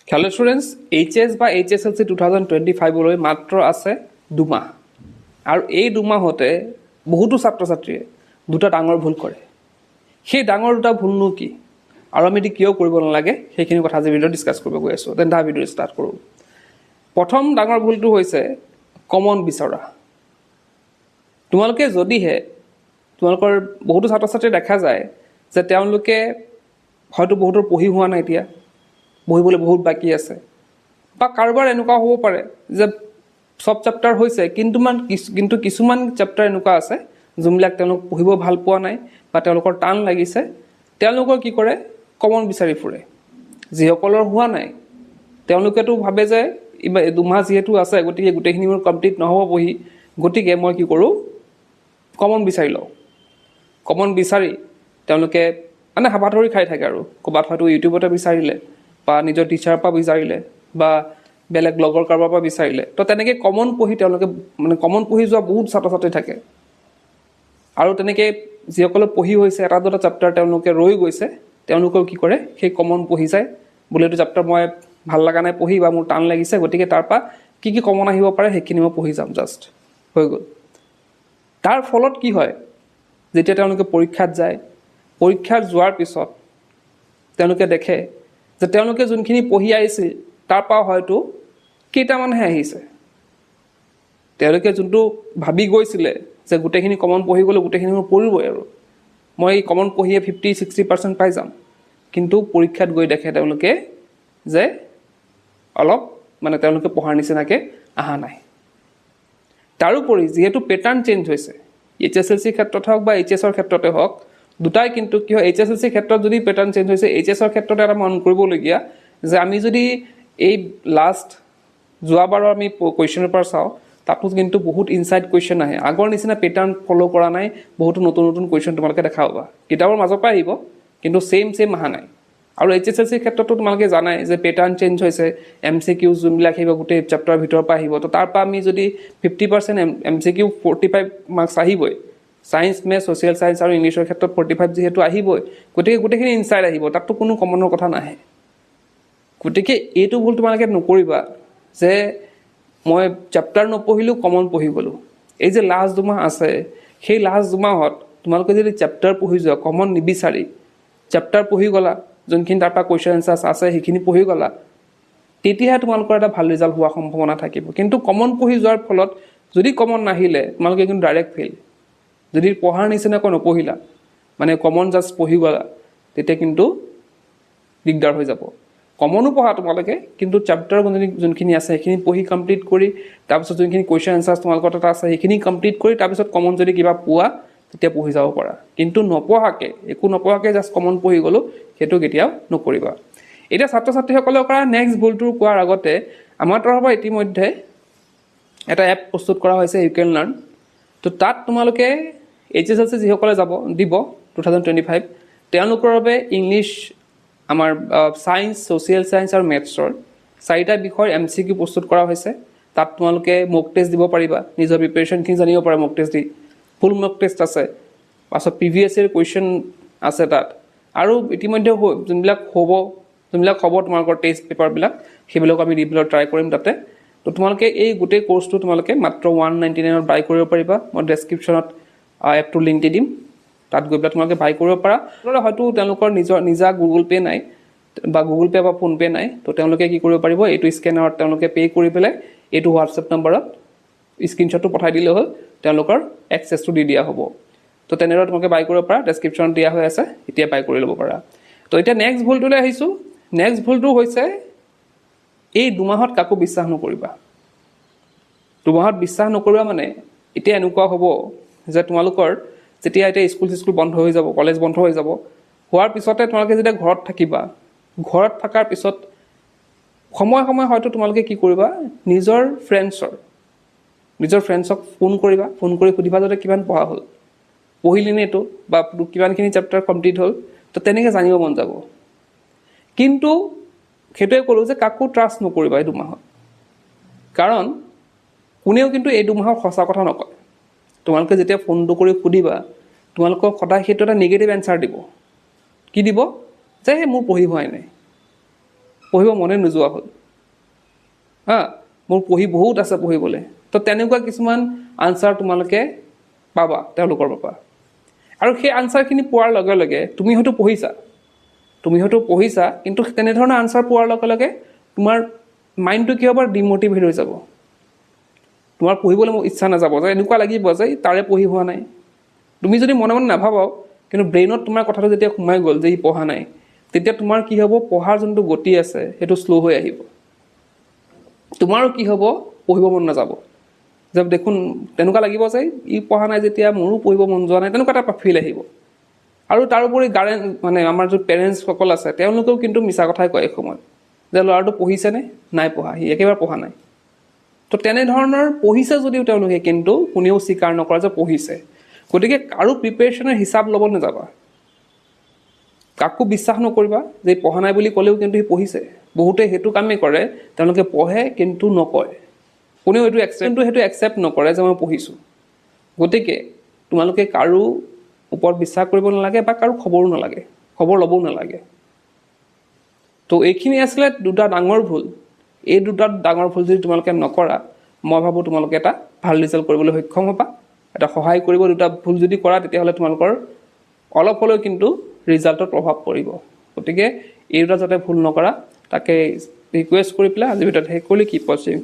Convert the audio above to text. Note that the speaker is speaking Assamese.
হেল্ল' ষ্টুডেণ্টছ, HS বা HSLC 2025লৈ মাত্ৰ আছে 2 মাহ আৰু এই 2 মাহতে বহুতো ছাত্ৰ ছাত্ৰীয়ে দুটা ডাঙৰ ভুল কৰে। সেই ডাঙৰ দুটা ভুলনো কি আৰু আমি এটি কিয় কৰিব নালাগে সেইখিনি কথা আজি ভিডিঅ'ত ডিছকাছ কৰিব গৈ আছোঁ। তেন্তে ভিডিঅ' ষ্টাৰ্ট কৰোঁ। প্ৰথম ডাঙৰ ভুলটো হৈছে কমন বিচৰা। তোমালোকে যদিহে তোমালোকৰ বহুতো ছাত্ৰ ছাত্ৰী দেখা যায় যে তেওঁলোকে হয়তো বহুতৰ পঢ়ি হোৱা নাই, এতিয়া পঢ়িবলৈ বহুত বাকী আছে, বা কাৰোবাৰ এনেকুৱা হ'ব পাৰে যে সব চেপ্টাৰ হৈছে কিন্তু কিছুমান চেপ্টাৰ এনেকুৱা আছে যোনবিলাক তেওঁলোক পঢ়িব ভাল পোৱা নাই বা তেওঁলোকৰ টান লাগিছে। তেওঁলোকৰ কি কৰে, কমন বিচাৰি ফুৰে। যিসকলৰ হোৱা নাই তেওঁলোকেতো ভাবে যে 2 মাহ যিহেতু আছে গতিকে গোটেইখিনি মোৰ কমপ্লিট নহ'ব পঢ়ি, গতিকে মই কি কৰোঁ, কমন বিচাৰি লওঁ। কমন বিচাৰি তেওঁলোকে মানে হাবাথুৰি খাই থাকে আৰু ক'ৰবাত হয়তো ইউটিউবতে বিচাৰিলে বা নিজৰ টিচাৰৰ পৰা বিচাৰিলে বা বেলেগ লগৰ কাৰোবাৰ পৰা বিচাৰিলে। তো তেনেকৈ কমন পঢ়ি তেওঁলোকে কমন পঢ়ি যোৱা বহুত ছাত্ৰ ছাত্ৰী থাকে। আৰু তেনেকৈ যিসকলে পঢ়ি হৈছে এটা দুটা চেপ্টাৰ তেওঁলোকে ৰৈ গৈছে, তেওঁলোকেও কি কৰে, সেই কমন পঢ়ি যায়। বোলে এইটো চেপ্টাৰ মই ভাল লগা নাই পঢ়ি বা মোৰ টান লাগিছে, গতিকে তাৰ পৰা কি কমন আহিব পাৰে সেইখিনি মই পঢ়ি যাম, জাষ্ট হৈ গ'ল। তাৰ ফলত কি হয়, যেতিয়া তেওঁলোকে পৰীক্ষাত যায়, পৰীক্ষাত যোৱাৰ পিছত তেওঁলোকে দেখে যে তেওঁলোকে যোনখিনি পঢ়ি আহিছিল তাৰ পৰা হয়তো কেইটামানহে আহিছে। তেওঁলোকে যোনটো ভাবি গৈছিলে যে গোটেইখিনি কমন পঢ়ি গ'লে গোটেইখিনি মোৰ পৰিবই আৰু মই এই কমন পঢ়িয়ে 50-60% পাই যাম, কিন্তু পৰীক্ষাত গৈ দেখে তেওঁলোকে যে অলপ তেওঁলোকে পঢ়াৰ নিচিনাকৈ অহা নাই। তাৰোপৰি যিহেতু পেটাৰ্ণ চেঞ্জ হৈছে, HSLC ক্ষেত্ৰত হওক বা HS-ৰ ক্ষেত্ৰতে হওক, দুটাই কিন্তু কি হয়, HSLC ক্ষেত্ৰত যদি পেটাৰ্ণ চেঞ্জ হৈছে, HS-ৰ ক্ষেত্ৰতে এটা মন কৰিবলগীয়া যে আমি যদি এই লাষ্ট যোৱাবাৰৰ আমি কুৱেশ্যন পেপাৰ চাওঁ, তাতো কিন্তু বহুত ইনচাইড কুৱেশ্যন আহে। আগৰ নিচিনা পেটাৰ্ণ ফ'ল' কৰা নাই, বহুতো নতুন নতুন কুৱেশ্যন তোমালোকে দেখা পাবা। কিতাপৰ মাজৰ পৰা আহিব কিন্তু ছেইম অহা নাই। আৰু HSLC ক্ষেত্ৰতো তোমালোকে জানাই যে পেটাৰ্ণ চেঞ্জ হৈছে। MCQ যোনবিলাক আহিব গোটেই চেপ্টাৰৰ ভিতৰৰ পৰা আহিব। তো তাৰ পৰা আমি যদি 50% MCQ 45 মাৰ্কছ আহিবই, ছায়েন্স, মেথছ, ছ'চিয়েল ছায়েন্স আৰু ইংলিছৰ ক্ষেত্ৰত 45 যিহেতু আহিবই, গতিকে গোটেইখিনি ইনচাইড আহিব, তাততো কোনো কমনৰ কথা নাহে। গতিকে এইটো ভুল তোমালোকে নকৰিবা যে মই চেপ্টাৰ নপঢ়িলোঁ, কমন পঢ়ি গ'লোঁ। এই যে লাষ্ট 2 মাহ আছে, সেই লাষ্ট 2 মাহত তোমালোকে যদি চেপ্টাৰ পঢ়ি যোৱা, কমন নিবিচাৰি চেপ্টাৰ পঢ়ি গ'লা, যোনখিনি তাৰ পৰা কুৱেশ্যন এনচাৰ্ছ আছে সেইখিনি পঢ়ি গ'লা, তেতিয়াহে তোমালোকৰ এটা ভাল ৰিজাল্ট হোৱাৰ সম্ভাৱনা থাকিব। কিন্তু কমন পঢ়ি যোৱাৰ ফলত যদি কমন নাহিলে তোমালোকে কিন্তু ডাইৰেক্ট ফেইল। যদি পঢ়াৰ নিচিনাকৈ নপঢ়িলা, কমন জাষ্ট পঢ়ি গ'লা, তেতিয়া কিন্তু দিগদাৰ হৈ যাব। কমনো পঢ়া তোমালোকে, কিন্তু চেপ্টাৰ যোনখিনি আছে সেইখিনি পঢ়ি কমপ্লিট কৰি, তাৰপিছত যোনখিনি কুৱেশ্যন এনচাৰ্ছ তোমালোকৰ তাত আছে সেইখিনি কমপ্লিট কৰি, তাৰপিছত কমন যদি কিবা পোৱা তেতিয়া পঢ়ি যাব পাৰা। কিন্তু নপঢ়াকৈ, একো নপঢ়াকৈ জাষ্ট কমন পঢ়ি গ'লোঁ, সেইটো কেতিয়াও নকৰিবা। এতিয়া ছাত্ৰ ছাত্ৰীসকলৰ পৰা নেক্সট ভুলটো কোৱাৰ আগতে আমাৰ তৰফৰ পৰা ইতিমধ্যে এটা এপ প্ৰস্তুত কৰা হৈছে, ইউ কেন লাৰ্ণ। তো তাত তোমালোকে HSLC যিসকলে দিব 2025, তেওঁলোকৰ বাবে ইংলিছ, আমাৰ ছায়েন্স, ছ'চিয়েল ছায়েন্স আৰু মেথছৰ 4টা বিষয়ৰ MCQ প্ৰস্তুত কৰা হৈছে। তাত তোমালোকে মক টেষ্ট দিব পাৰিবা, নিজৰ প্ৰিপেৰেশ্যনখিনি জানিব পাৰা মক টেষ্ট দি। ফুল মক টেষ্ট আছে, পাছত previous year কুৱেশ্যন আছে তাত। আৰু ইতিমধ্যে যোনবিলাক হ'ব তোমালোকৰ টেষ্ট পেপাৰবিলাক, সেইবিলাকো আমি দিবলৈ ট্ৰাই কৰিম তাতে। তো তোমালোকে এই গোটেই কোৰ্চটো তোমালোকে মাত্ৰ 199ত বাই কৰিব পাৰিবা। মই ডেছক্ৰিপশ্যনত এপটোৰ লিংক দি দিম, তাত গৈ পেলাই তোমালোকে বাই কৰিব পাৰা। হয়তো তেওঁলোকৰ নিজা গুগল পে' নাই বা গুগল পে' বা ফোনপে' নাই, তো তেওঁলোকে কি কৰিব পাৰিব, এইটো স্কেনাৰত তেওঁলোকে পে' কৰি পেলাই এইটো হোৱাটছএপ নম্বৰত স্ক্ৰীনশ্বটটো পঠাই দিলে হ'ল, তেওঁলোকৰ এক্সেছটো দি দিয়া হ'ব। তো তেনেদৰে তোমালোকে বাই কৰিব পাৰা, ডেছক্ৰিপশ্যনত দিয়া হৈ আছে, এতিয়া বাই কৰি ল'ব পাৰা। তো এতিয়া নেক্সট ভুলটোলৈ আহিছোঁ। নেক্সট ভুলটো হৈছে এই 2 মাহত কাকো বিশ্বাস নকৰিবা। 2 মাহত বিশ্বাস নকৰিবা এতিয়া এনেকুৱা হ'ব যে তোমালোকৰ যেতিয়া এতিয়া স্কুল বন্ধ হৈ যাব, কলেজ বন্ধ হৈ যাব, হোৱাৰ পিছতে তোমালোকে যেতিয়া ঘৰত থাকিবা, ঘৰত থকাৰ পিছত সময়ে হয়তো তোমালোকে কি কৰিবা, নিজৰ ফ্ৰেণ্ডছক ফোন কৰিবা, ফোন কৰি সুধিবা যাতে কিমান পঢ়া হ'ল, পঢ়িলিনে এইটো, বা কিমানখিনি চেপ্টাৰ কমপ্লিট হ'ল। তো তেনেকৈ জানিব মন যাব। কিন্তু সেইটোৱে ক'লোঁ যে কাকো ট্ৰাষ্ট নকৰিবা এই 2 মাহত, কাৰণ কোনেও কিন্তু এই 2 মাহত সঁচা কথা নকয়। তোমালোকে যেতিয়া ফোনটো কৰি সুধিবা, তোমালোকক সদায় সেইটো এটা নিগেটিভ এনচাৰ দিব। কি দিব? যে মোৰ পঢ়ি হোৱাই নাই, পঢ়িব মনে নোযোৱা হ'ল হা মোৰ বহুত আছে পঢ়িবলৈ তো তেনেকুৱা কিছুমান আনচাৰ তোমালোকে পাবা তেওঁলোকৰ পৰা আৰু সেই আনচাৰখিনি পোৱাৰ লগে লগে তুমি হয়তো পঢ়িছা কিন্তু তেনেধৰণৰ আনচাৰ পোৱাৰ লগে লগে তোমাৰ মাইণ্ডটো কি হ'ব ডিমোটিভেট হৈ যাব তোমাৰ পঢ়িবলৈ ইচ্ছা নাযাব যে এনেকুৱা লাগিব যে তাৰে পঢ়ি হোৱা নাই তুমি যদি মনে মনে নাভাবাও কিন্তু ব্ৰেইনত তোমাৰ কথাটো যেতিয়া সোমাই গ'ল যে ই পঢ়া নাই তেতিয়া তোমাৰ কি হ'ব পঢ়াৰ যোনটো গতি আছে সেইটো শ্ল' হৈ আহিব তোমাৰো কি হ'ব পঢ়িব মন নাযাব যে দেখোন তেনেকুৱা লাগিব যে ই পঢ়া নাই যেতিয়া মোৰো পঢ়িব মন যোৱা নাই তেনেকুৱা এটা ফিল আহিব আৰু তাৰোপৰি গাৰ্জেন মানে আমাৰ যোন পেৰেণ্টছসকল আছে তেওঁলোকেও কিন্তু মিছা কথাই কয় এই সময়ত যে ল'ৰাটো পঢ়িছেনে নাই পঢ়া সি একেবাৰে পঢ়া নাই তো তেনেধৰণৰ পঢ়িছে যদিও তেওঁলোকে কিন্তু কোনেও স্বীকাৰ নকৰে যে পঢ়িছে গতিকে কাৰো প্ৰিপেৰেশ্যনৰ হিচাপ ল'ব নাযাবা কাকো বিশ্বাস নকৰিবা যে পঢ়া নাই বুলি ক'লেও কিন্তু সি পঢ়িছে বহুতে সেইটো কামেই কৰে তেওঁলোকে পঢ়ে কিন্তু নকয় কোনেও সেইটো একচেপ্ট নকৰে যে মই পঢ়িছোঁ গতিকে তোমালোকে কাৰো ওপৰত বিশ্বাস কৰিব নালাগে বা কাৰো খবৰ ল'বও নালাগে তো এইখিনি আছিলে দুটা ডাঙৰ ভুল এই দুটা ডাঙৰ ভুল যদি তোমালোকে নকৰা মই ভাবোঁ তোমালোকে এটা ভাল ৰিজাল্ট কৰিবলৈ সক্ষম হ'বা এটা সহায় কৰিব দুটা ভুল যদি কৰা তেতিয়াহ'লে তোমালোকৰ অলপ হ'লেও কিন্তু ৰিজাল্টত প্ৰভাৱ পৰিব গতিকে এই দুটা যাতে ভুল নকৰা তাকে ৰিকুৱেষ্ট কৰি পেলাই আজিৰ ভিতৰত শেষ কৰিলে কি পজিটিভ